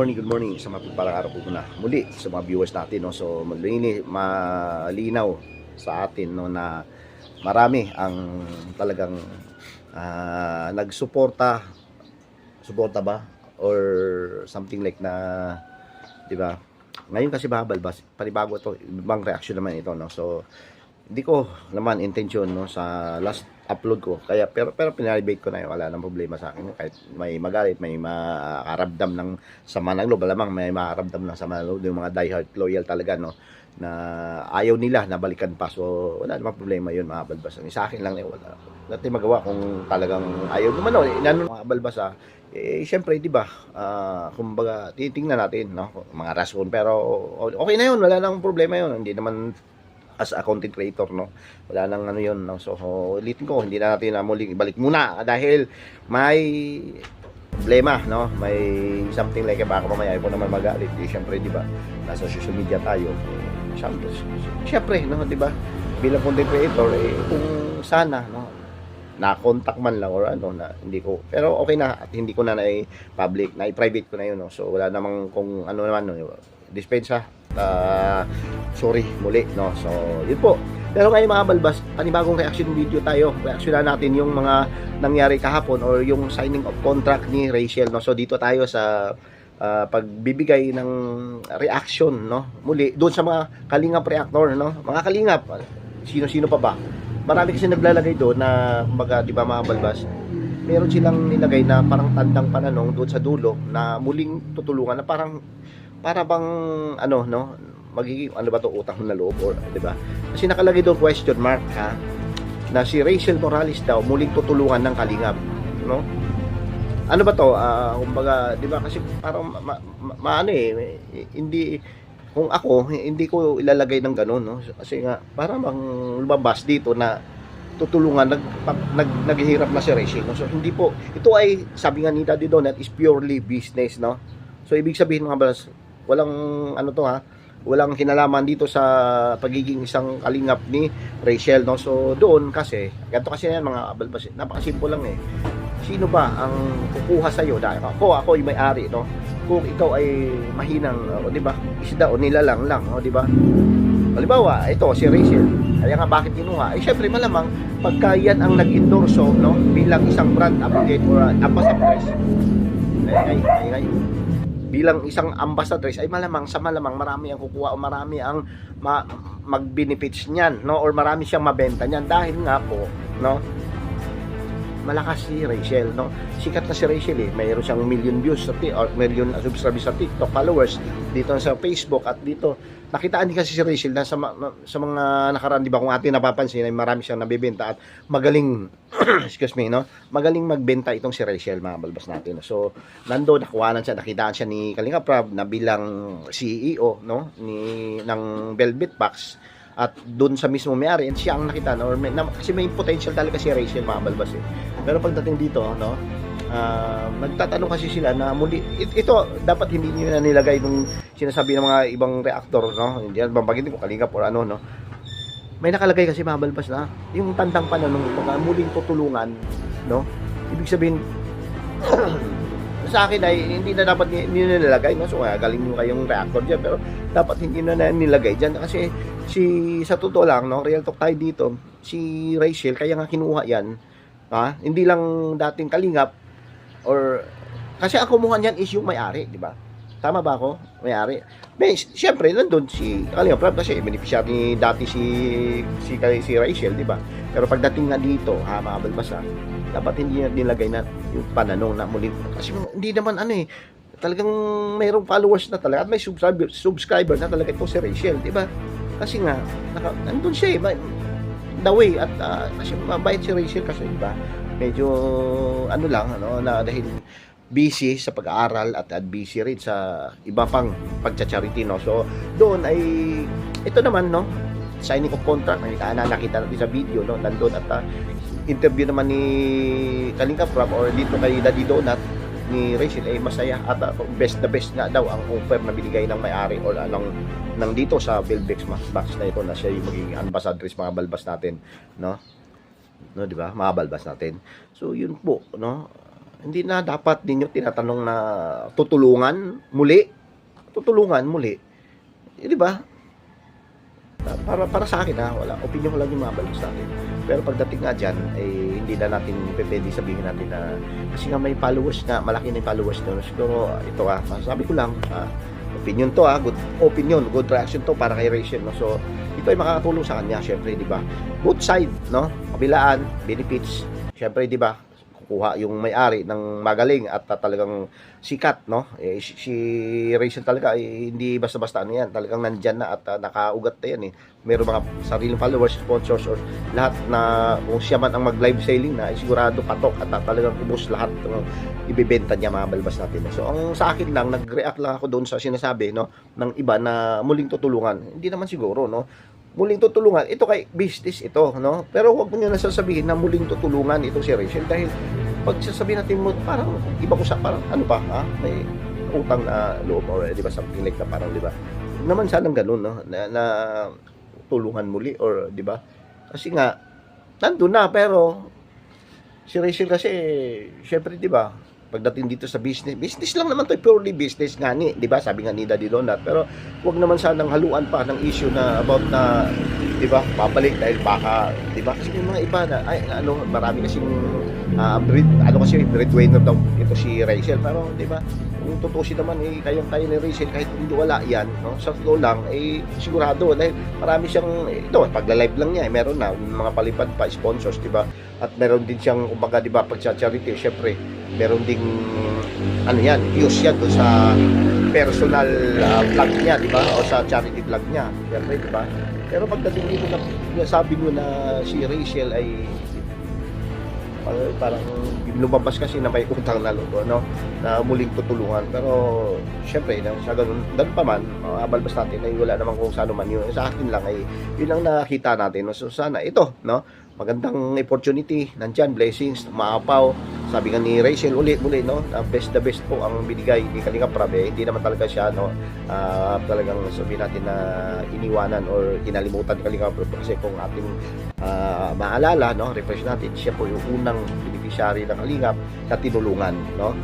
Good morning. Sa mapagpalang araw po na muli sa mga viewers natin, no? So malinaw sa atin, no, na marami ang talagang nagsuporta ba or something like na, 'di ba? Ngayon kasi babalbas, panibago ito, ibang reaction naman ito, no? So hindi ko naman intention, no, sa last upload ko, kaya pero pinaribate ko na yun, wala nang problema sa akin. Kahit may magalit, may makaramdam ng sama ng loob, malamang may makaramdam ng sama ng loob yung mga diehard loyal talaga, no, na ayaw nila na balikan pa. So wala namang problema yun, mga balbas. Sa akin lang, wala natin magawa kung talagang ayaw naman, no, mga balbas, syempre, di ba, kumbaga titingnan natin, no, mga rason, pero okay na yun, wala nang problema yun, hindi naman as a content creator, no, wala nang ano yun, no? So ulitin ko, hindi na natin muling ibalik muna dahil may problema, no, may something like baka mamaya ko naman magalit, syempre, di ba, nasa social media tayo, syempre, no, di ba, bilang content creator, kung sana, no, na-contact man lang or ano, na hindi ko, pero okay na at hindi ko na public, na i-private ko na yun, no? So wala namang kung ano naman, no, dispensa, sorry muli, no. So yun po. Pero ngayon, mga balbas, panibagong reaction video tayo. Reaksyonan natin yung mga nangyari kahapon or yung signing of contract ni Rachel, no. So dito tayo sa pagbibigay ng reaction, no, muli doon sa mga kalingap reactor, no, mga kalingap, sino-sino pa ba. Marami kasi naglalagay doon na, kumbaga, di ba, mga balbas, meron silang nilagay na parang tandang pananong doon sa dulo na muling tutulungan, na para bang ano, no, magiging ano ba to, utang na loob, or di ba? Kasi nakalagay doon question mark, ha, na si Rachel Morales daw muling tutulungan ng kalingap, no? Ano ba to? Kumbaga, di ba, kasi parang ano, hindi, kung ako, hindi ko ilalagay ng ganun, no? Kasi nga parang bang lumabas dito na tutulungan, naghihirap na si Rachel, no? So hindi po ito, ay sabi nga ni Daddy Donut, is purely business, no? So ibig sabihin, mga balas, walang ano to, ha, walang kinalaman dito sa pagiging isang kalingap ni Rachel, no? So doon kasi, ganito kasi yan, mga balbas, napakasimple lang, sino ba ang kukuha sa'yo dahil ako ay may-ari, no? Kung ikaw ay mahinang, di ba, isda o nilalang lang, di ba? Halimbawa, ito si Rachel, kaya nga bakit kinuha? Syempre malamang pagka yan ang nag-endorso, no, bilang isang brand affiliate or ambassadress, bilang isang ambassadress, ay malamang marami ang kukuha o marami ang mag-benefits niyan, no, or marami siyang mabenta niyan dahil nga po, no, malakas si Rachel, no? Sikat na si Rachel, mayroon siyang million views or million subscribers sa TikTok, followers dito sa Facebook, at dito nakitaan din kasi si Rachel na sa mga nakaraan, di ba, kung atin napapansin, ay marami siyang nabebenta at magaling excuse me, no, magaling magbenta itong si Rachel, mga balbas natin, no? So nandoon, nakuhanan siya, nakitaan siya ni Kalinga Prab na bilang CEO, no, ng Velvet Box, at doon sa mismo may-ari, and siya ang nakita, no, kasi may potential talaga si Rachel, mga balbas, Pero pagdating dito, no, nagtatanong kasi sila na muli, ito dapat hindi nila nilagay nung sinasabi ng mga ibang reactor, no, hindi yan bambagitin ko kalingap or ano, no. May nakalagay kasi, mga balbas, na yung tandang pananong muling tutulungan, no. Ibig sabihin sa akin ay hindi na dapat nilalagay, no. So galing nyo kayong reactor dyan, pero dapat hindi na nilagay dyan kasi sa totoo lang, no, real talk tayo dito, si Rachel, kaya nga kinuha yan, hindi lang dating kalingap, or, kasi ang kumuha niyan is yung may-ari, di ba? Tama ba ako? May-ari. May, siyempre, nandun si Kalingap Rob kasi beneficiary dati si Rachel, di ba? Pero pagdating nga dito, mga balbasa, dapat hindi nilagay na yung pananong na muli. Kasi hindi naman talagang mayroong followers na talaga at may subscriber na talaga ito si Rachel, di ba? Kasi nga, nandun siya the way at kasi mabait si Rachel kasi, di ba? Medyo na dahil busy sa pag-aaral at busy rin sa iba pang pagcha-charity, no. So doon ay ito naman, no, signing of contract nakita natin sa video, no, nandoon at interview naman ni Kalingap Rob or dito kay Daddy Donut ni Rachel ay masaya at best nga daw ang offer na binigay ng may-ari or ng dito sa Belbex box na ito na siya yung maging ambassador mga balbas natin, no, di ba, mga balbas natin. So yun po, no, hindi na dapat ninyo tinatanong na tutulungan muli, di ba? Para sa akin, wala, opinion ko lang yung mga balbas natin. Pero pagdating nga dyan, hindi na natin pwede sabihin natin na kasi nga may followers na, malaki na yung followers na. Siguro ito sabi ko lang, opinion to, good opinion, good reaction to para kay Rachel, no. So ito ay makakatulong sa kanya, syempre, di ba? Both side, no, kabilaan, benefits, syempre, di ba? Kuha yung may-ari ng magaling at talagang sikat, no. Si Rachel talaga hindi basta-basta yan, talagang nandyan na at nakaugat na yan Mayroong mga sariling followers, sponsors or lahat na kung siya man ang mag-live selling na sigurado patok at talagang ubos lahat ng ibebenta niya, mga balbas natin. So ang sa akin lang, nag-react lang ako doon sa sinasabi, no, ng iba na muling tutulungan. Hindi naman siguro, no, muling tutulungan ito kay business ito, no, pero huwag mo niyo nasasabihin na muling tutulungan ito si Rachel dahil pag sasabihin natin mo parang iba ko sa parang may utang na loob or di ba something like na parang, di ba, naman sanang ganun, no, na tulungan muli or di ba, kasi nga nandun na. Pero si Rachel kasi syempre, di ba, pagdating dito sa business lang naman to, purely business nga di ba, sabi nga ni Daddy Donut. Pero wag naman sanang haluan pa ng issue na about na, di ba, babalik dahil baka, di ba, kasi yung mga iba na marami kasing breadwinner daw ito si Rachel. Pero di ba, kung tutusin naman kayang-kaya ni Rachel kahit hindi wala yan, no, sa totoo lang sigurado dahil marami siyang ito, pagla-live lang niya meron na mga palipad pa sponsors, di ba, at meron din siyang kumbaga, di ba, pag-charity, syempre meron ding use yan doon sa personal vlog niya, di ba, o sa charity vlog niya, syempre, di ba. Pero pagdating dito na sabi mo na si Rachel ay parang lumabas kasi na may utang na loob, no, na muling tutulungan. Pero syempre sa ganun pa man, balbas natin ay wala namang kung saan man yun. Sa akin lang ay yun ang nakita natin, no. So sana ito, no, magandang opportunity, nandyan, blessings, maapaw. Sabi nga ni Rachel muli, no, the best po ang binigay ni Kalingap Rob. Hindi naman talaga siya, no, talagang sabihin natin na iniwanan or kinalimutan ni Kalingap Rob. Kasi kung ating maalala, no, refresh natin, siya po yung unang beneficiary ng Kalingap na tinulungan, no,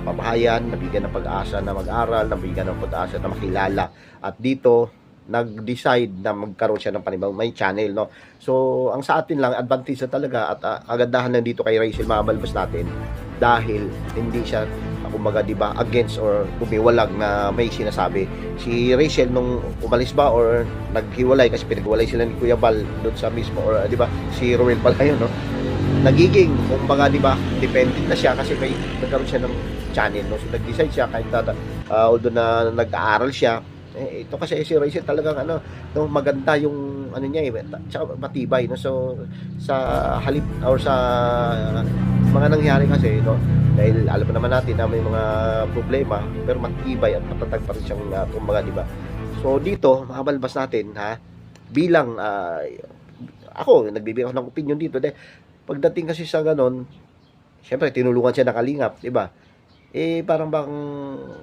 pabahayan, nabigyan ng pag-asa na mag-aral, nabigyan ng pag-asa na makilala. At dito nag-decide na magkaroon siya ng panibagong may channel, no. So ang sa atin lang advantage na talaga at kagandahan lang dito kay Rachel, mga balbas natin, dahil hindi siya kumbaga, di ba, against or tumiwalag na may sinasabi. Si Rachel nung umalis ba or naghiwalay kasi pinaghiwalay sila ni Kuya Bal doon sa mismo, or di ba si Roel pala yun, no, nagiging kumbaga, di ba, dependent na siya kasi may nagkaroon siya ng channel, no. So nag-decide siya kahit although na nag-aaral siya, ito kasi si Rachel talagang no, maganda yung niya tsaka matibay, no. So sa halip or sa mga nangyari kasi, no, dahil alam naman natin na may mga problema pero matibay at matatag pa rin siyang kumbaga, di ba. So dito mga balbas natin, bilang ako nagbibigay ako ng opinion dito dahil pagdating kasi sa ganon, syempre tinulungan siya ng Kalingap, di ba, parang bang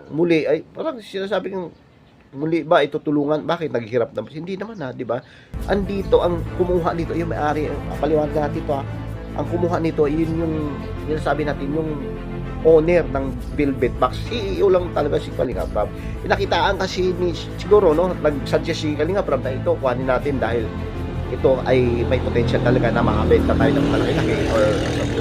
muli ay parang sinasabi ng muli ba itutulungan, bakit naghihirap naman, hindi naman, di ba. Andito ang kumuha nito yung may-ari, paliwanag natin ito, ang kumuha nito yun yung sinasabi natin yung owner ng Velvet Box. CEO lang talaga si Kalinga Prab. Pinakitaan kasi ni, siguro, no, nag-suggest si Kalinga Prab na ito, kuhanin natin dahil ito ay may potential talaga na makabenta tayo ng malaki-laki or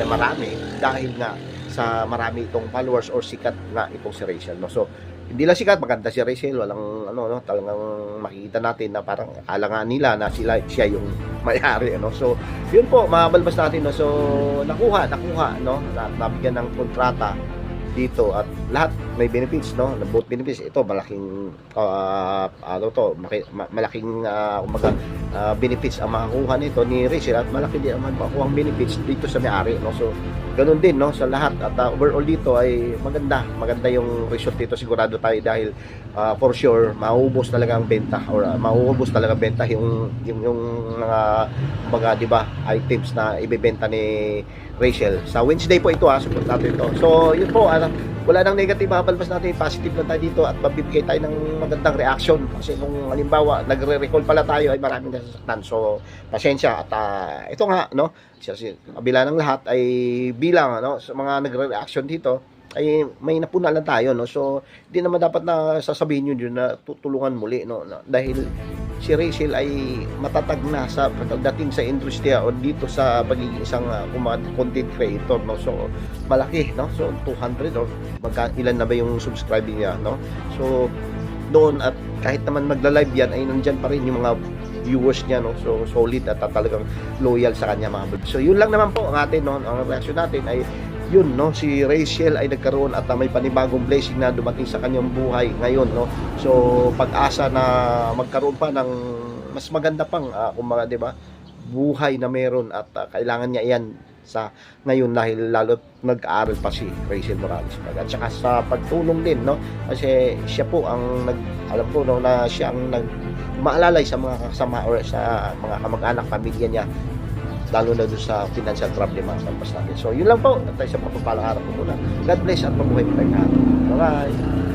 marami dahil nga sa marami itong followers or sikat na itong si Rachel, no. So hindi lang sikat, maganda si Rachel, walang ano, no, talagang makikita natin na parang akala nga nila na siya yung may-ari, ano. So yun po, mabalbas natin, no. So nakuha, no, nabigyan ng kontrata dito at lahat may benefits, no, both benefits. Ito malaking ano to, malaking kumbaga benefits ang makakuha nito ni Rachel at malaki din ang makukuha benefits dito sa may-ari, no. So ganun din, no, sa lahat at overall dito ay maganda yung result dito, sigurado tayo dahil for sure mauubos talaga ang benta or mauubos talaga benta yung mga kumbaga, di ba, items na ibebenta ni Rachel. Sa Wednesday po ito, support natin ito. So yun po, wala nang negative, habalbas natin, positive lang tayo dito at mabibigay tayo ng magandang reaction kasi nung halimbawa nagre-recall pala tayo ay maraming nasasaktan. So pasensya at ito nga, no, kabila ng lahat ay bilang, no, sa mga nagre-reaction dito ay may napuna lang tayo, no. So hindi naman dapat na sasabihin yun na tutulungan muli, no, dahil si Rachel ay matatag na sa pagdating sa industriya o dito sa pagiging isang content creator, no. So malaki, no. So 200 or ilan na ba yung subscriber niya, no. So doon at kahit naman magla-live yan ay nandyan pa rin yung mga viewers niya, no. So solid at talagang loyal sa kanya, mga bro. So yun lang naman po ang atin, no, ang reaction natin ay yun, no, si Rachel ay nagkaroon at may panibagong blessing na dumating sa kanyang buhay ngayon, no. So pag-asa na magkaroon pa ng mas maganda pang kumbaga, di ba, buhay na meron at kailangan niya yan sa ngayon dahil lalo nag-aaral pa si Rachel Morales at saka sa pagtulong din, no, kasi siya po ang alam ko, no, na siya ang maalalay sa mga kasama or sa mga kamag-anak, pamilya niya, lalo na doon sa financial problem mga kampas natin. So yun lang po, at tayo sa pagpapalang araw po muna. God bless at mabuhay po tayo. Bye bye.